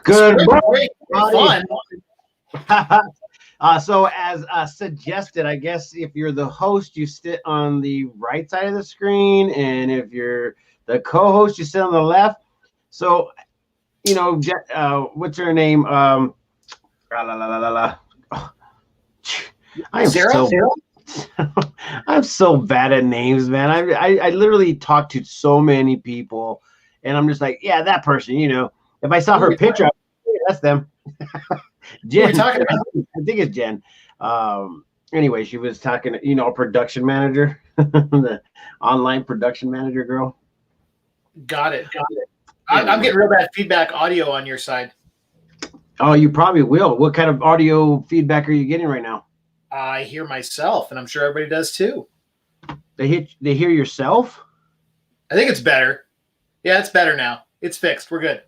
Good morning. Fun. So as suggested, I guess if you're the host, you sit on the right side of the screen, and if you're the co-host, you sit on the left. So, what's her name? La, la, la, la, la. Oh, I am Sarah? I'm so bad at names, man. I literally talk to so many people, and I'm just like, yeah, that person. If I saw her picture, that's them. Jen. Who are we talking about? I think it's Jen. Anyway, she was talking, a production manager, the online production manager girl. Got it. I'm getting real bad feedback audio on your side. Oh, you probably will. What kind of audio feedback are you getting right now? I hear myself, and I'm sure everybody does too. They hear yourself? I think it's better. Yeah, it's better now. It's fixed. We're good.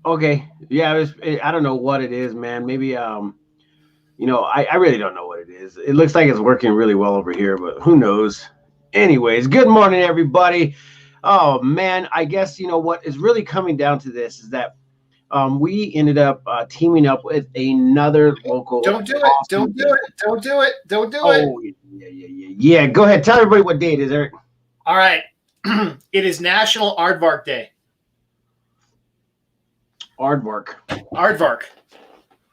Okay. Yeah, I don't know what it is, man. Maybe I really don't know what it is. It looks like it's working really well over here, but who knows? Anyways, good morning, everybody. Oh man, I guess what is really coming down to this is that we ended up teaming up with another local. Don't do it. Don't do it. Don't do it. Don't do it. Oh, yeah. Go ahead. Tell everybody what day it is, Eric. All right. It is National Aardvark Day. Aardvark.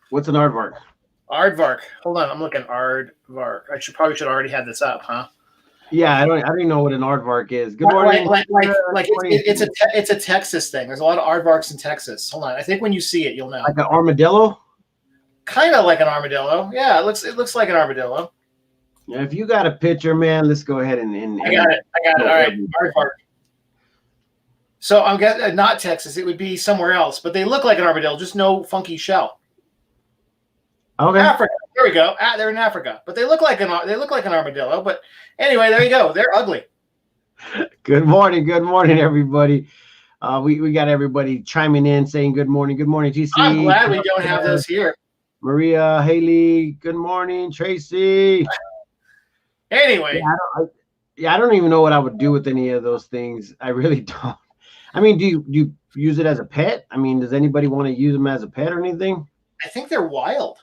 What's an aardvark? Aardvark. Hold on. I'm looking. Aardvark. I probably should already have this up, huh? Yeah, I don't even know what an aardvark is. Good morning. It's a Texas thing. There's a lot of aardvarks in Texas. Hold on. I think when you see it, you'll know. Like an armadillo? Kind of like an armadillo. Yeah, it looks like an armadillo. Yeah, if you got a picture, man, let's go ahead and I got it. All right. Aardvark. So I'm guessing not Texas. It would be somewhere else, but they look like an armadillo, just no funky shell. Okay. Africa. There we go. They're in Africa, but they look like an armadillo. But anyway, there you go. They're ugly. Good morning, everybody. We got everybody chiming in, saying good morning, TC. I'm glad we don't have those here. Maria, Haley, good morning, Tracy. Anyway, I don't even know what I would do with any of those things. I really don't. I mean, do you use it as a pet? I mean, does anybody want to use them as a pet or anything? I think they're wild.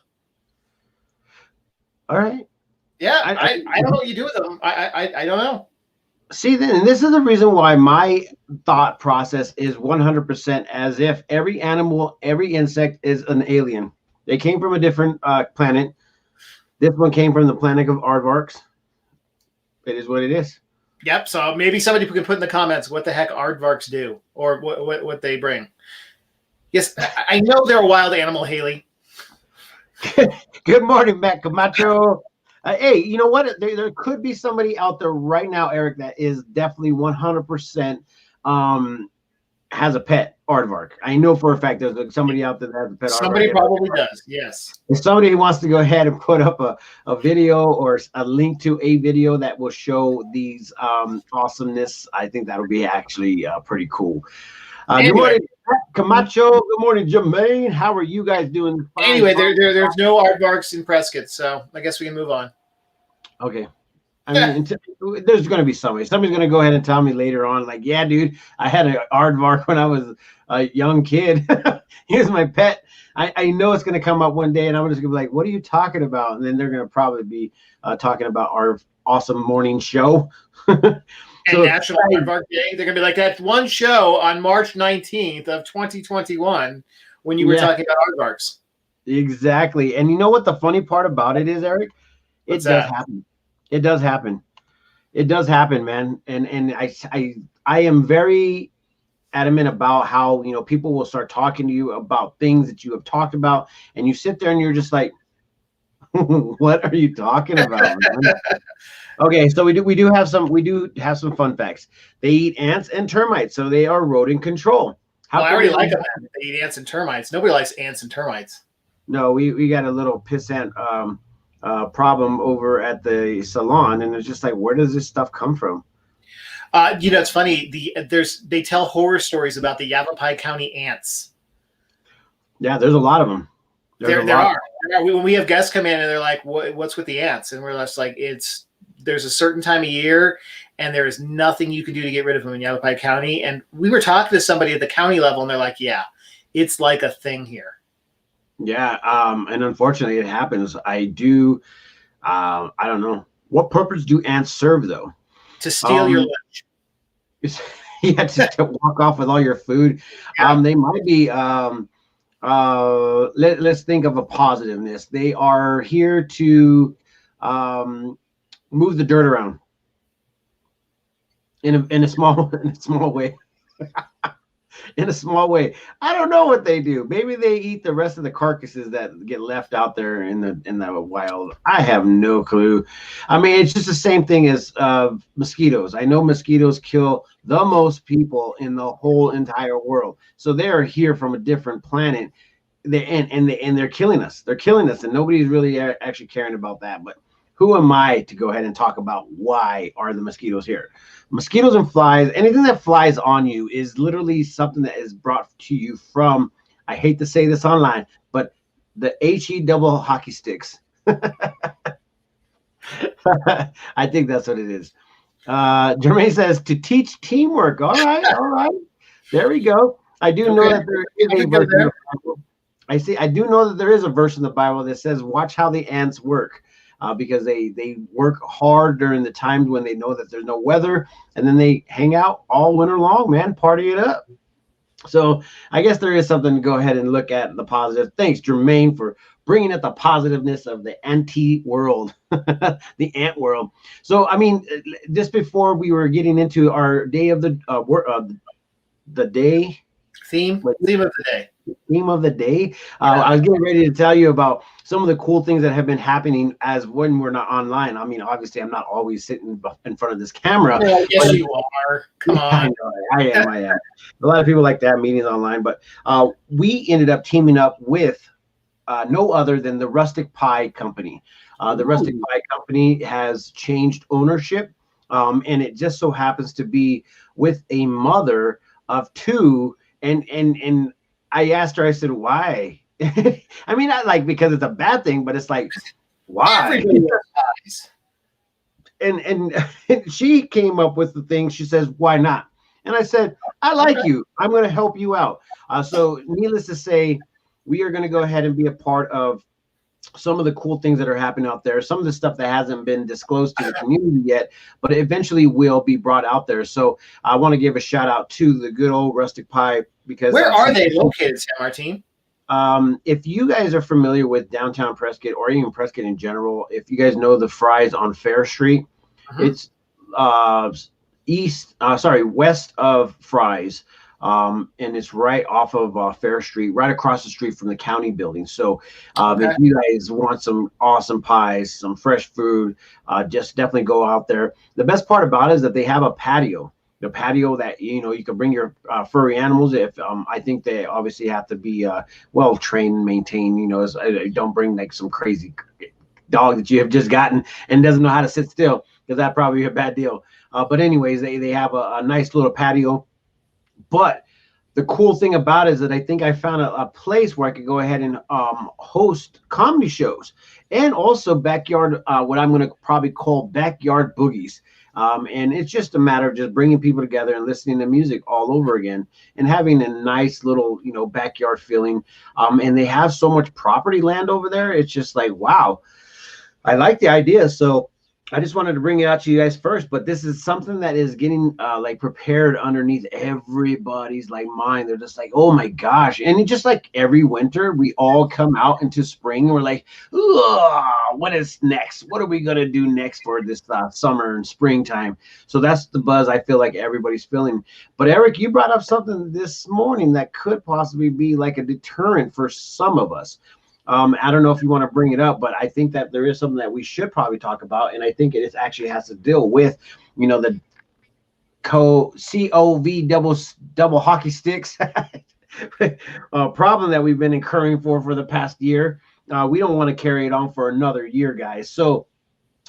All right. Yeah, I don't know what you do with them. I don't know. See, then this is the reason why my thought process is 100% as if every animal, every insect is an alien. They came from a different planet. This one came from the planet of aardvarks. It is what it is. Yep. So maybe somebody can put in the comments what the heck aardvarks do or what they bring. Yes, I know they're a wild animal, Haley. Good morning, Matt Camacho. Hey, you know what? There could be somebody out there right now, Eric, that is definitely 100% has a pet aardvark. I know for a fact there's somebody out there that has a pet aardvark. Somebody probably does, yes. If somebody wants to go ahead and put up a video or a link to a video that will show these awesomeness, I think that would be actually pretty cool. Good morning, Camacho. Good morning, Jermaine. How are you guys doing? Anyway, there's no aardvarks in Prescott, so I guess we can move on. Okay. I mean, there's going to be somebody. Somebody's going to go ahead and tell me later on, like, yeah, dude, I had an aardvark when I was a young kid. He was my pet. I know it's going to come up one day, and I'm just going to be like, what are you talking about? And then they're going to probably be talking about our awesome morning show. And National Aardvark Day, they're going to be like, that one show on March 19th of 2021 when you were talking about aardvarks. Exactly. And you know what the funny part about it is, Eric? It does happen. It does happen. It does happen, man. And I am very adamant about how, people will start talking to you about things that you have talked about, and you sit there and you're just like, what are you talking about, man? Okay, so we do have some fun facts. They eat ants and termites, so they are rodent control. I already like them. They eat ants and termites. Nobody likes ants and termites. No, we got a little pissant problem over at the salon, and it's just like, where does this stuff come from? It's funny. They tell horror stories about the Yavapai County ants. Yeah, there's a lot of them. There are. When we have guests come in and they're like, "What's with the ants?" and we're just like, there's a certain time of year, and there is nothing you can do to get rid of them in Yavapai County. And we were talking to somebody at the county level, and they're like, "Yeah, it's like a thing here. Yeah, and unfortunately, it happens. I do. I don't know what purpose do ants serve though. To steal your lunch. You had to walk off with all your food. Yeah. They might be. Let's think of a positiveness. They are here to move the dirt around in a small way. In a small way. I don't know what they do. Maybe they eat the rest of the carcasses that get left out there in the wild. I have no clue. I mean, it's just the same thing as mosquitoes. I know mosquitoes kill the most people in the whole entire world. So they are here from a different planet. They're killing us. They're killing us, and nobody's really actually caring about that. But who am I to go ahead and talk about why are the mosquitoes here? Mosquitoes and flies, anything that flies on you is literally something that is brought to you from, I hate to say this online, but the HE double hockey sticks. I think that's what it is. Jermaine says to teach teamwork. All right. There we go. I do know that there is a verse in the Bible. I do know that there is a verse in the Bible that says, watch how the ants work. Because they work hard during the times when they know that there's no weather, and then they hang out all winter long, man, party it up. So I guess there is something to go ahead and look at the positive. Thanks, Jermaine, for bringing up the positiveness of the anti world, the ant world. So, I mean, just before we were getting into our day of the day theme of the day. Theme of the day. I was getting ready to tell you about some of the cool things that have been happening as when we're not online. I mean, obviously, I'm not always sitting in front of this camera. Yeah, yes, you are. Come on. I am. A lot of people like to have meetings online, but we ended up teaming up with no other than the Rustic Pie Company. The Rustic Pie Company has changed ownership, and it just so happens to be with a mother of two, and I asked her, I said, why? I mean, not like because it's a bad thing, but it's like, why? And she came up with the thing. She says, why not? And I said, I like you. I'm going to help you out. So needless to say, we are going to go ahead and be a part of some of the cool things that are happening out there, some of the stuff that hasn't been disclosed to the community yet, but eventually will be brought out there. So I want to give a shout out to the good old Rustic Pie, because where are they located, San Martin? If you guys are familiar with downtown Prescott, or even Prescott in general, if you guys know the Fry's on Fair Street, it's west of Fry's. And it's right off of Fair Street, right across the street from the county building. So if you guys want some awesome pies, some fresh food, just definitely go out there. The best part about it is that they have a patio. The patio that, you know, you can bring your furry animals. If I think they obviously have to be well trained and maintained. You know, don't bring like some crazy dog that you have just gotten and doesn't know how to sit still, because that'd probably be a bad deal. But anyways, they have a nice little patio. But the cool thing about it is that I think I found a place where I could go ahead and host comedy shows, and also backyard, what I'm going to probably call backyard boogies. And it's just a matter of just bringing people together and listening to music all over again, and having a nice little, you know, backyard feeling. And they have so much property land over there. It's just like, wow, I like the idea. So I just wanted to bring it out to you guys first, but this is something that is getting like prepared underneath everybody's like mind. They're just like, oh my gosh. And just like every winter, we all come out into spring and we're like, what is next? What are we going to do next for this summer and springtime? So that's the buzz I feel like everybody's feeling. But Eric, you brought up something this morning that could possibly be like a deterrent for some of us. I don't know if you want to bring it up, but I think that there is something that we should probably talk about, and I think it actually has to deal with, you know, the COVID double hockey sticks problem that we've been incurring for the past year. We don't want to carry it on for another year, guys. So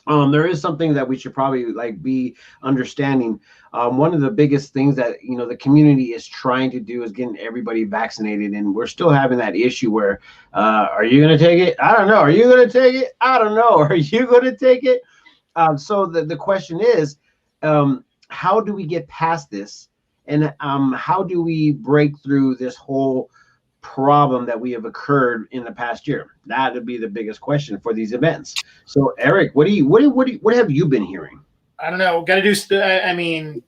there is something that we should probably like be understanding. One of the biggest things that, you know, the community is trying to do is getting everybody vaccinated, and we're still having that issue where are you going to take it? I don't know. Are you going to take it? I don't know. Are you going to take it? So the question is, how do we get past this, and how do we break through this whole problem that we have occurred in the past year? That would be the biggest question for these events. So, Eric, what have you been hearing? I don't know. Got to do. I mean,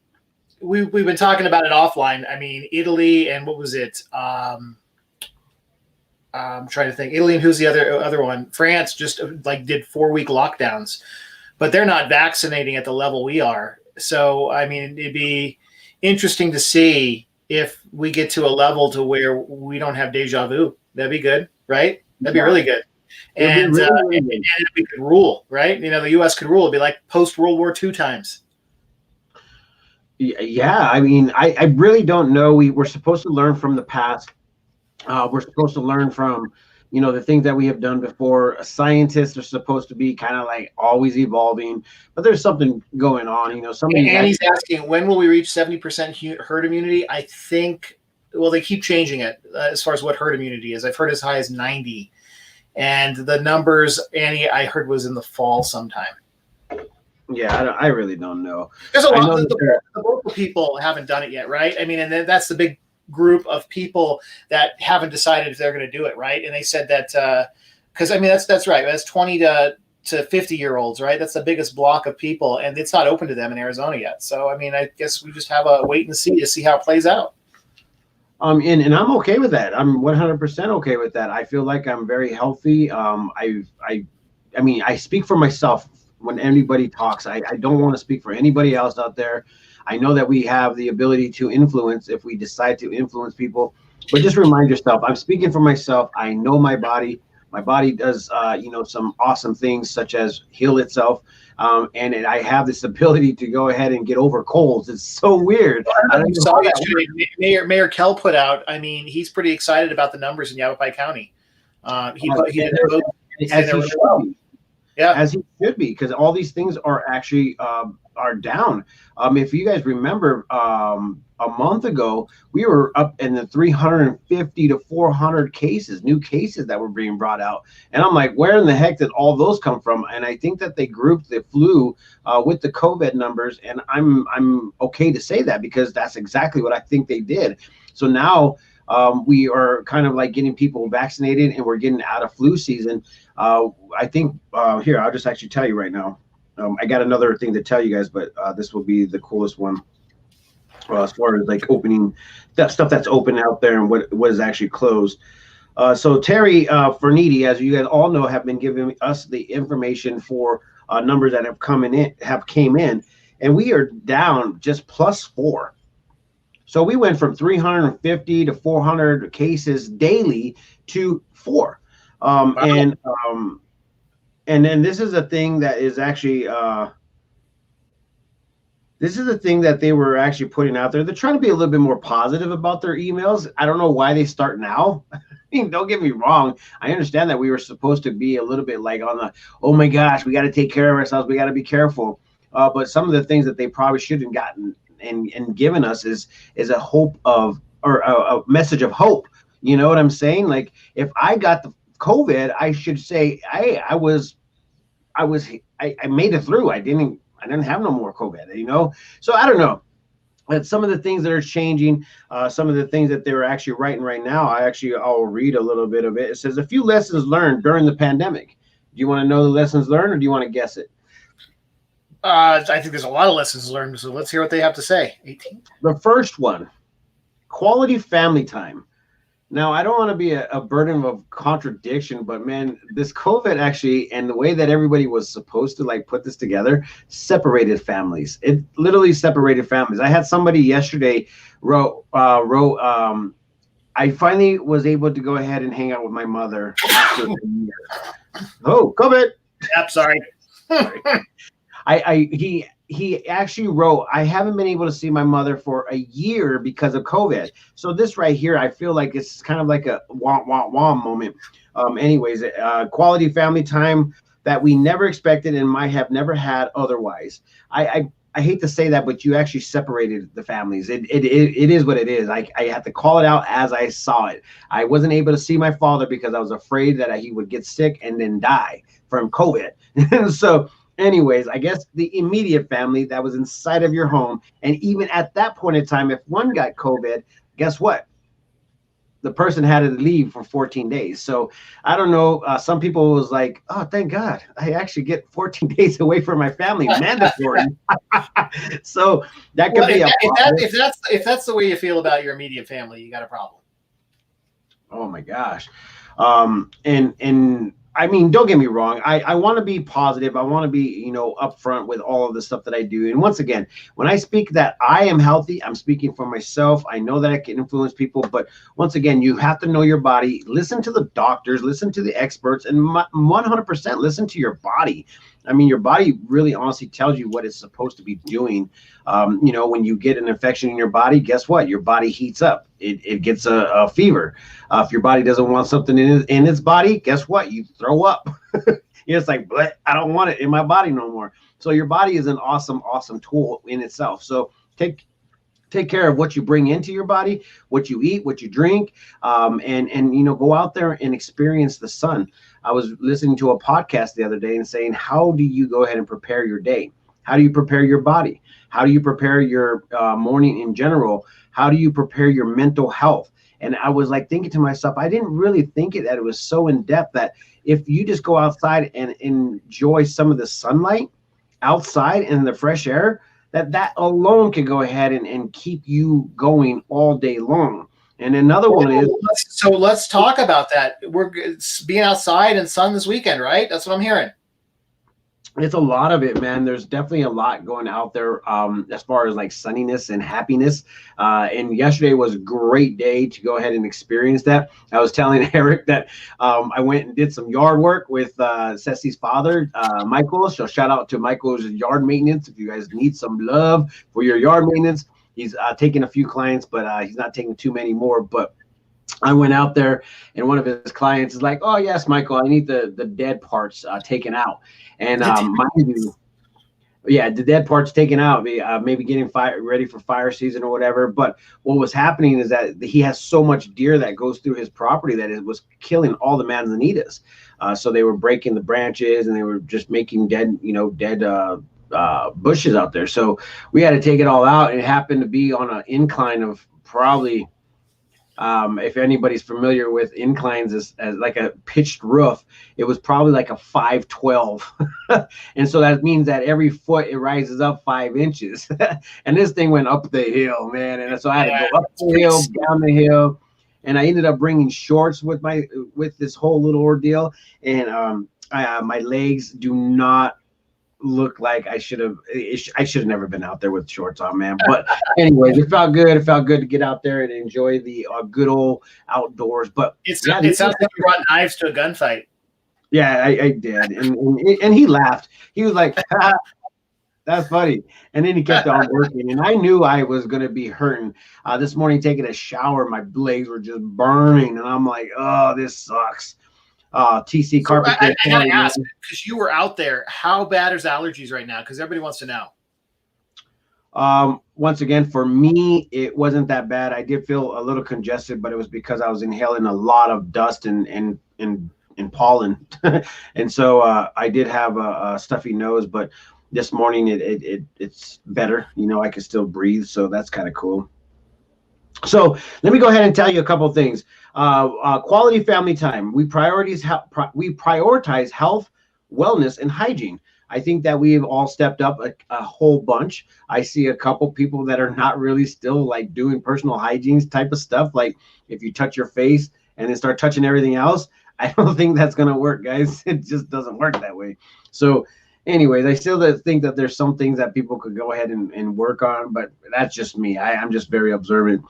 we've been talking about it offline. I mean, Italy and what was it? I'm trying to think. Italy and who's the other one? France just like did 4-week lockdowns, but they're not vaccinating at the level we are. So, I mean, it'd be interesting to see if we get to a level to where we don't have deja vu. That'd be good, right? That'd be really good. And we could rule, right? You know, the U.S. could rule. It'd be like post-World War II times. Yeah, I mean, I really don't know. We're supposed to learn from the past. We're supposed to learn from, you know, the things that we have done before. Scientists are supposed to be kind of like always evolving, but there's something going on. You know, and he's asking, when will we reach 70% herd immunity? I think, well, they keep changing it as far as what herd immunity is. I've heard as high as 90, and the numbers, Annie, I heard was in the fall sometime. Yeah, I really don't know. There's a lot of the local people haven't done it yet, right? I mean, and then that's the big group of people that haven't decided if they're going to do it, right? And they said that because I mean that's right. That's 20 to 50-year-olds, right? That's the biggest block of people, and it's not open to them in Arizona yet. So I mean, I guess we just have a wait and see to see how it plays out. And I'm okay with that. I'm 100% okay with that. I feel like I'm very healthy. I mean, I speak for myself when anybody talks. I don't want to speak for anybody else out there. I know that we have the ability to influence if we decide to influence people, but just remind yourself, I'm speaking for myself. I know my body. My body does, you know, some awesome things such as heal itself. And I have this ability to go ahead and get over colds. It's so weird. Mayor Kell put out, I mean, he's pretty excited about the numbers in Yavapai County. As he should be, because all these things are actually are down. If you guys remember, a month ago, we were up in the 350 to 400 cases, new cases that were being brought out. And I'm like, where in the heck did all those come from? And I think that they grouped the flu with the COVID numbers. And I'm okay to say that because that's exactly what I think they did. So now we are kind of like getting people vaccinated and we're getting out of flu season. I think here, I'll just actually tell you right now. I got another thing to tell you guys, but this will be the coolest one. As far as like opening that stuff that's open out there and what is actually closed. So Terry Fernidi, as you guys all know, have been giving us the information for numbers that came in, and we are down just +4. So we went from 350 to 400 cases daily to 4. Wow. And then this is a thing that is actually this is the thing that they were actually putting out there. They're trying to be a little bit more positive about their emails. I don't know why they start now. I mean, don't get me wrong. I understand that we were supposed to be a little bit like on the, oh my gosh, we got to take care of ourselves. We got to be careful. But some of the things that they probably should have gotten and given us is a hope of, or a message of hope. You know what I'm saying? Like if I got the COVID, I should say, hey, I made it through. I didn't have no more COVID, you know? So I don't know. But some of the things that are changing, some of the things that they're actually writing right now, I'll read a little bit of it. It says, a few lessons learned during the pandemic. Do you want to know the lessons learned or do you want to guess it? I think there's a lot of lessons learned, so let's hear what they have to say. 18. The first one, quality family time. Now, I don't want to be a burden of contradiction, but man, this COVID actually, and the way that everybody was supposed to like put this together, separated families. It literally separated families. I had somebody yesterday wrote, I finally was able to go ahead and hang out with my mother after a year. Oh, COVID. Yep, sorry. He actually wrote, I haven't been able to see my mother for a year because of COVID. So this right here, I feel like it's kind of like a wah, wah, wah moment. Anyways, quality family time that we never expected and might have never had otherwise. I hate to say that, but you actually separated the families. It is what it is. I have to call it out as I saw it. I wasn't able to see my father because I was afraid that he would get sick and then die from COVID. So anyways, I guess the immediate family that was inside of your home. And even at that point in time, if one got COVID, guess what? the person had to leave for 14 days. So I don't know. Some people was like, oh, thank God, I actually get 14 days away from my family, mandatory. So that could be if that's the way you feel about your immediate family, you got a problem. Oh my gosh. And I mean, don't get me wrong. I want to be positive. I want to be, upfront with all of the stuff that I do. And once again, when I speak that I am healthy, I'm speaking for myself. I know that I can influence people, but once again, you have to know your body. Listen to the doctors, listen to the experts, and 100% listen to your body. I mean, your body really honestly tells you what it's supposed to be doing. When you get an infection in your body, guess what? Your body heats up. It gets a fever. If your body doesn't want something in its body, guess what? You throw up. It's like, but I don't want it in my body no more. So your body is an awesome, awesome tool in itself. So take care of what you bring into your body, what you eat, what you drink, and go out there and experience the sun. I was listening to a podcast the other day and saying, how do you go ahead and prepare your day? How do you prepare your body? How do you prepare your morning in general? How do you prepare your mental health? And I was like thinking to myself, I didn't really think that it was so in depth that if you just go outside and enjoy some of the sunlight outside and the fresh air, that alone can go ahead and keep you going all day long. And another one is, so let's talk about that. We're being outside and sun this weekend, right? That's what I'm hearing. It's a lot of it, man. There's definitely a lot going out there as far as like sunniness and happiness. And yesterday was a great day to go ahead and experience that. I was telling Eric that I went and did some yard work with Ceci's father, Michael. So shout out to Michael's yard maintenance. If you guys need some love for your yard maintenance, he's taking a few clients, but he's not taking too many more. But I went out there, and one of his clients is like, "Oh yes, Michael, I need the dead parts taken out." And mind you, yeah, the dead parts taken out, maybe getting ready for fire season or whatever. But what was happening is that he has so much deer that goes through his property that it was killing all the manzanitas. So they were breaking the branches, and they were just making dead bushes out there. So we had to take it all out. It happened to be on an incline of probably, if anybody's familiar with inclines as like a pitched roof, it was probably like a 512. And so that means that every foot it rises up 5 inches. And this thing went up the hill, man. And so I had to go up the hill, down the hill. And I ended up bringing shorts with this whole little ordeal. And my legs do not look like I should have never been out there with shorts on, man. But anyways, it felt good. It felt good to get out there and enjoy the good old outdoors. But it sounds like you brought knives to a gunfight. Yeah, I did. And he laughed. He was like, that's funny. And then he kept on working. And I knew I was going to be hurting. This morning, taking a shower, my legs were just burning. And I'm like, oh, this sucks. TC Carpet. I gotta ask, because you were out there, how bad is allergies right now? Because everybody wants to know. Once again, for me, it wasn't that bad. I did feel a little congested, but it was because I was inhaling a lot of dust and pollen. And so I did have a stuffy nose, but this morning it's better. I can still breathe, so that's kind of cool. So let me go ahead and tell you a couple of things. Quality family time. We prioritize health, wellness, and hygiene. I think that we've all stepped up a whole bunch. I see a couple people that are not really still like doing personal hygiene type of stuff. Like if you touch your face and then start touching everything else, I don't think that's going to work, guys. It just doesn't work that way. So anyways, I still think that there's some things that people could go ahead and work on, but that's just me. I'm just very observant.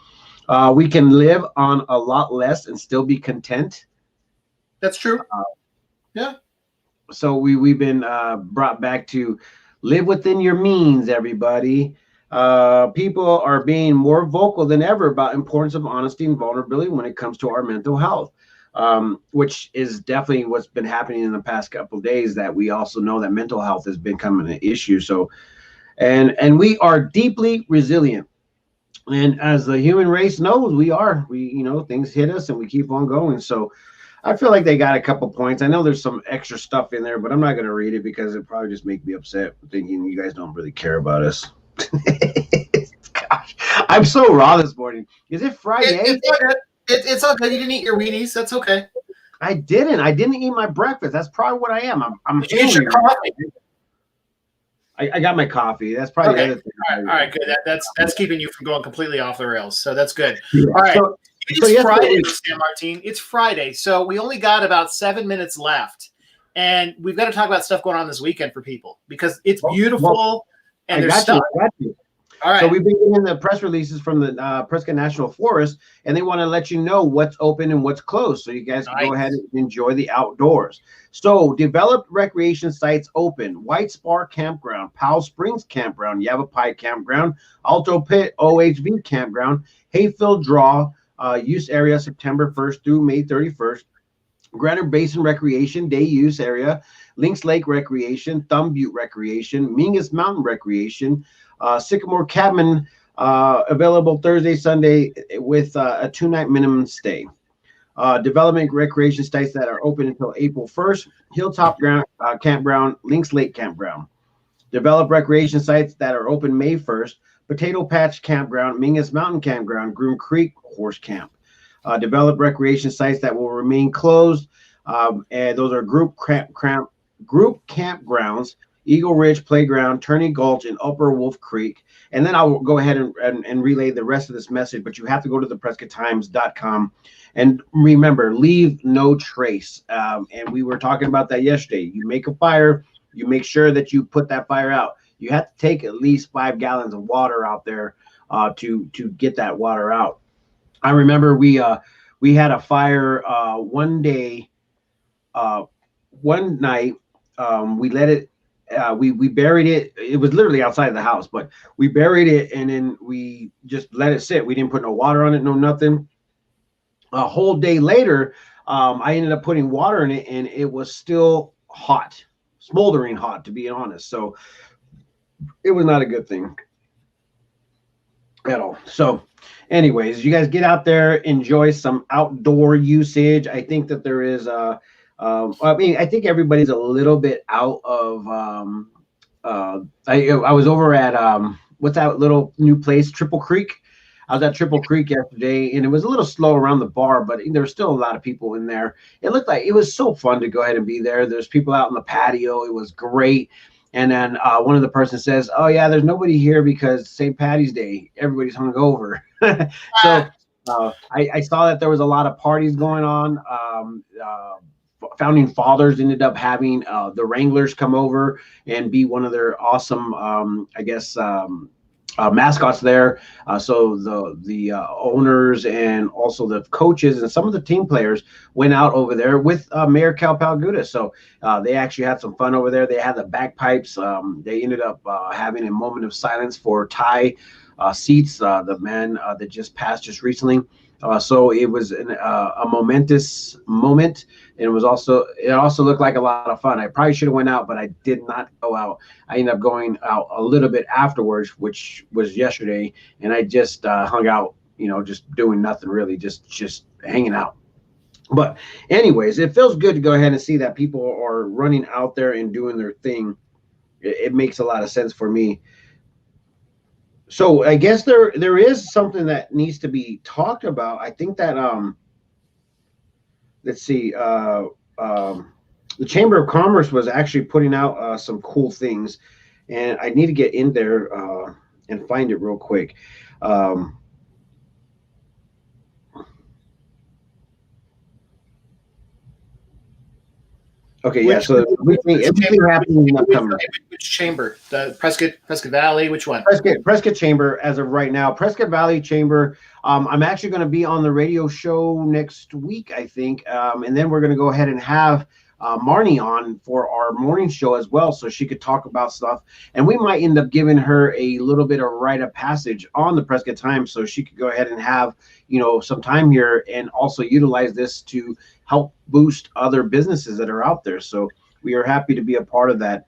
We can live on a lot less and still be content. That's true. Yeah. So we've been brought back to live within your means, everybody. People are being more vocal than ever about importance of honesty and vulnerability when it comes to our mental health, which is definitely what's been happening in the past couple of days, that we also know that mental health has become an issue. So, and we are deeply resilient. And as the human race knows, we things hit us and we keep on going. So I feel like they got a couple points. I know there's some extra stuff in there, but I'm not going to read it because it probably just make me upset thinking you guys don't really care about us. Gosh, I'm so raw this morning. Is it Friday? It's all good. You didn't eat your Wheaties. That's okay. I didn't eat my breakfast. That's probably what I am. I'm Did you get your coffee? I got my coffee. That's probably okay. the other thing. All right, good. That's keeping you from going completely off the rails. So that's good. Yeah. All right. It's Friday, San Martin. It's Friday. So we only got about 7 minutes left. And we've got to talk about stuff going on this weekend for people because it's beautiful and there's stuff. All right. So we've been getting the press releases from the Prescott National Forest, and they want to let you know what's open and what's closed, so you guys can go ahead and enjoy the outdoors. So developed recreation sites open: White Spar Campground, Powell Springs Campground, Yavapai Campground, Alto Pit OHV Campground, Hayfield Draw use area September 1st through May 31st. Granite Basin Recreation Day Use Area, Lynx Lake Recreation, Thumb Butte Recreation, Mingus Mountain Recreation, Sycamore Cabin available Thursday, Sunday with a 2-night minimum stay. Development recreation sites that are open until April 1st, Hilltop Campground, Lynx Lake Campground. Developed recreation sites that are open May 1st, Potato Patch Campground, Mingus Mountain Campground, Groom Creek Horse Camp. Developed recreation sites that will remain closed, and those are group campgrounds, Eagle Ridge Playground, Turney Gulch, and Upper Wolf Creek. And then I'll go ahead and relay the rest of this message, but you have to go to the PrescottTimes.com. And remember, leave no trace. And we were talking about that yesterday. You make a fire, you make sure that you put that fire out. You have to take at least 5 gallons of water out there to get that water out. I remember we had a fire one night. We let it. We buried it. It was literally outside of the house, but we buried it and then we just let it sit. We didn't put no water on it, no nothing. A whole day later, I ended up putting water in it, and it was still hot, smoldering hot, to be honest. So it was not a good thing at all. So anyways, you guys get out there, enjoy some outdoor usage. I think that there is I think everybody's a little bit out of I was over at what's that little new place, Triple Creek. I was at Triple Creek yesterday, and it was a little slow around the bar, but there were still a lot of people in there. It looked like it was so fun to go ahead and be there. There's people out on the patio. It was great. And then one of the persons says, "Oh yeah, there's nobody here because St. Patty's Day. Everybody's hungover." So I saw that there was a lot of parties going on. Founding Fathers ended up having the Wranglers come over and be one of their awesome, mascots there. So the owners and also the coaches and some of the team players went out over there with Mayor Cal Palguda. So they actually had some fun over there. They had the bagpipes. They ended up having a moment of silence for Ty Seats, the man that just passed just recently. So it was a momentous moment, and it also looked like a lot of fun. I probably should have went out, but I did not go out. I ended up going out a little bit afterwards, which was yesterday, and I just hung out, just doing nothing really, just hanging out. But anyways, it feels good to go ahead and see that people are running out there and doing their thing. It makes a lot of sense for me. So I guess there is something that needs to be talked about. I think that let's see, the Chamber of Commerce was actually putting out some cool things, and I need to get in there and find it real quick. Okay, yeah. So everything happening in September. Which chamber? The Prescott Valley. Which one? Prescott Chamber as of right now. Prescott Valley Chamber. I'm actually going to be on the radio show next week, I think, and then we're going to go ahead and have Marnie on for our morning show as well, so she could talk about stuff. And we might end up giving her a little bit of rite of passage on the Prescott Times, so she could go ahead and have some time here and also utilize this to help boost other businesses that are out there. So we are happy to be a part of that.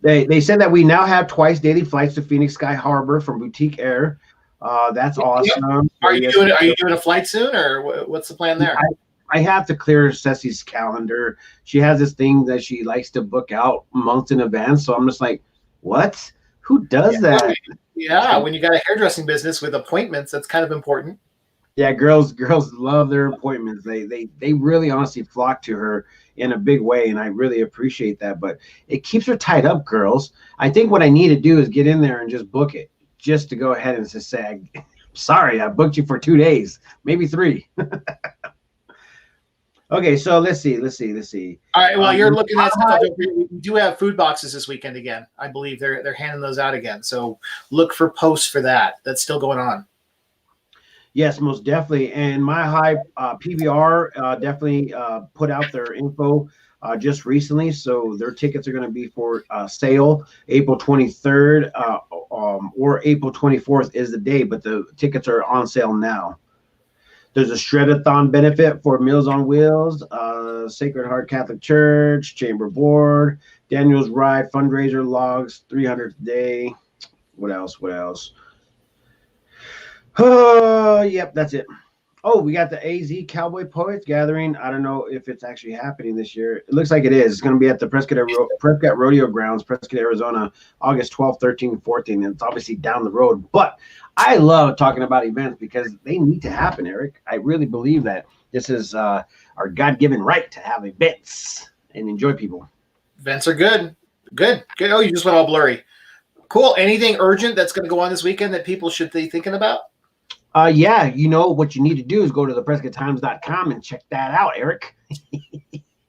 They said that we now have twice daily flights to Phoenix Sky Harbor from Boutique Air. That's awesome. Are you doing a flight soon, or what's the plan there? I have to clear Ceci's calendar. She has this thing that she likes to book out months in advance. So I'm just like, what? Who does that? Yeah, when you got a hairdressing business with appointments, that's kind of important. Yeah, girls love their appointments. They really honestly flock to her in a big way, and I really appreciate that. But it keeps her tied up, girls. I think what I need to do is get in there and just book it, just to go ahead and just say, sorry, I booked you for 2 days, maybe 3. Okay, so let's see. All right, well, you're looking at stuff. We do have food boxes this weekend again. I believe they're handing those out again. So look for posts for that. That's still going on. Yes, most definitely. And My High PBR definitely put out their info just recently. So their tickets are going to be for sale April 23rd or April 24th is the day, but the tickets are on sale now. There's a Shred-a-thon benefit for Meals on Wheels, Sacred Heart Catholic Church, Chamber Board, Daniel's Ride, fundraiser logs, 300 a day. What else? Yep, that's it. Oh, we got the AZ Cowboy Poets Gathering. I don't know if it's actually happening this year. It looks like it is. It's going to be at the Prescott Rodeo Grounds, Prescott, Arizona, August 12th, 13th, 14th. And it's obviously down the road. But I love talking about events because they need to happen, Eric. I really believe that this is our God-given right to have events and enjoy people. Events are good. Good. Oh, you just went all blurry. Cool. Anything urgent that's going to go on this weekend that people should be thinking about? Yeah, you know what you need to do is go to theprescotttimes.com and check that out, Eric.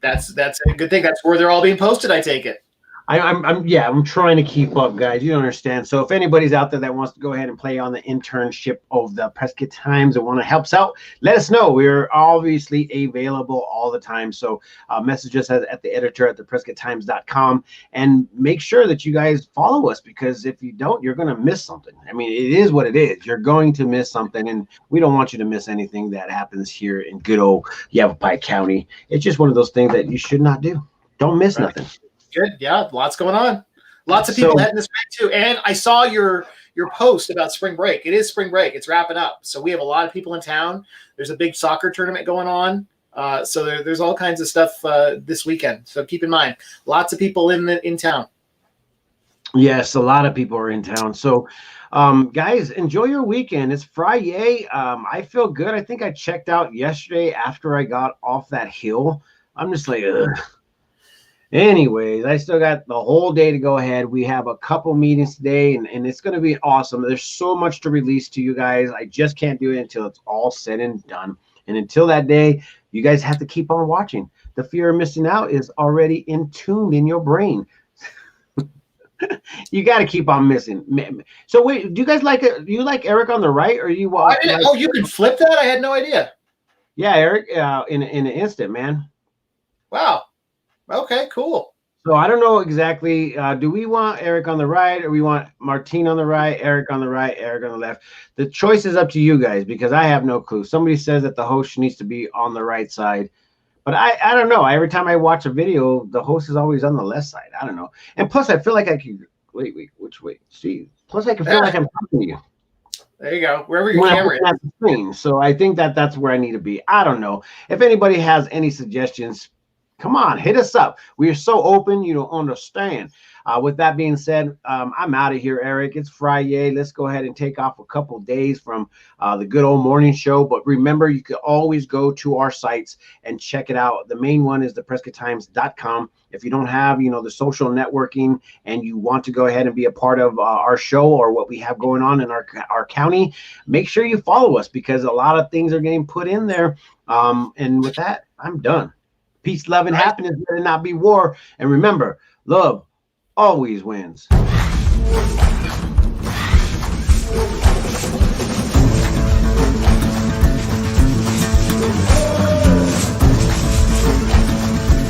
That's a good thing. That's where they're all being posted, I take it. I'm trying to keep up, guys. You don't understand. So if anybody's out there that wants to go ahead and play on the internship of the Prescott Times and want to help us out, let us know. We're obviously available all the time. So message us at the editor at theprescotttimes.com and make sure that you guys follow us, because if you don't, you're going to miss something. I mean, it is what it is. You're going to miss something, and we don't want you to miss anything that happens here in good old Yavapai County. It's just one of those things that you should not do. Don't miss nothing. Good. Yeah, lots going on. Lots of people heading this way too. And I saw your post about spring break. It is spring break. It's wrapping up. So we have a lot of people in town. There's a big soccer tournament going on. So there's all kinds of stuff this weekend. So keep in mind, lots of people in town. Yes, a lot of people are in town. So guys, enjoy your weekend. It's Friday. I feel good. I think I checked out yesterday after I got off that hill. I'm just like, ugh. Anyways, I still got the whole day to go ahead. We have a couple meetings today, and it's going to be awesome. There's so much to release to you guys. I just can't do it until it's all said and done. And until that day, you guys have to keep on watching. The fear of missing out is already in tune in your brain. You got to keep on missing. So wait, do you guys like it? Do you like Eric on the right, or you? You can flip that? I had no idea. Yeah, Eric, in an instant, man. Wow. Okay, cool. So I don't know exactly. Do we want Eric on the right, or we want Martine on the right, Eric on the right, Eric on the left? The choice is up to you guys, because I have no clue. Somebody says that the host needs to be on the right side, but I don't know. Every time I watch a video, the host is always on the left side. I don't know. And plus, I feel like I can wait. Which way? See. Plus, I can feel like I'm talking to you. There you go. Wherever your camera is. At the screen. So I think that's where I need to be. I don't know. If anybody has any suggestions, come on, hit us up. We are so open, you don't understand. With that being said, I'm out of here, Eric. It's Friday. Let's go ahead and take off a couple days from the good old morning show. But remember, you can always go to our sites and check it out. The main one is theprescotttimes.com. If you don't have, the social networking and you want to go ahead and be a part of our show or what we have going on in our county, make sure you follow us, because a lot of things are getting put in there. And with that, I'm done. Peace, love, and happiness. Let it not be war. And remember, love always wins.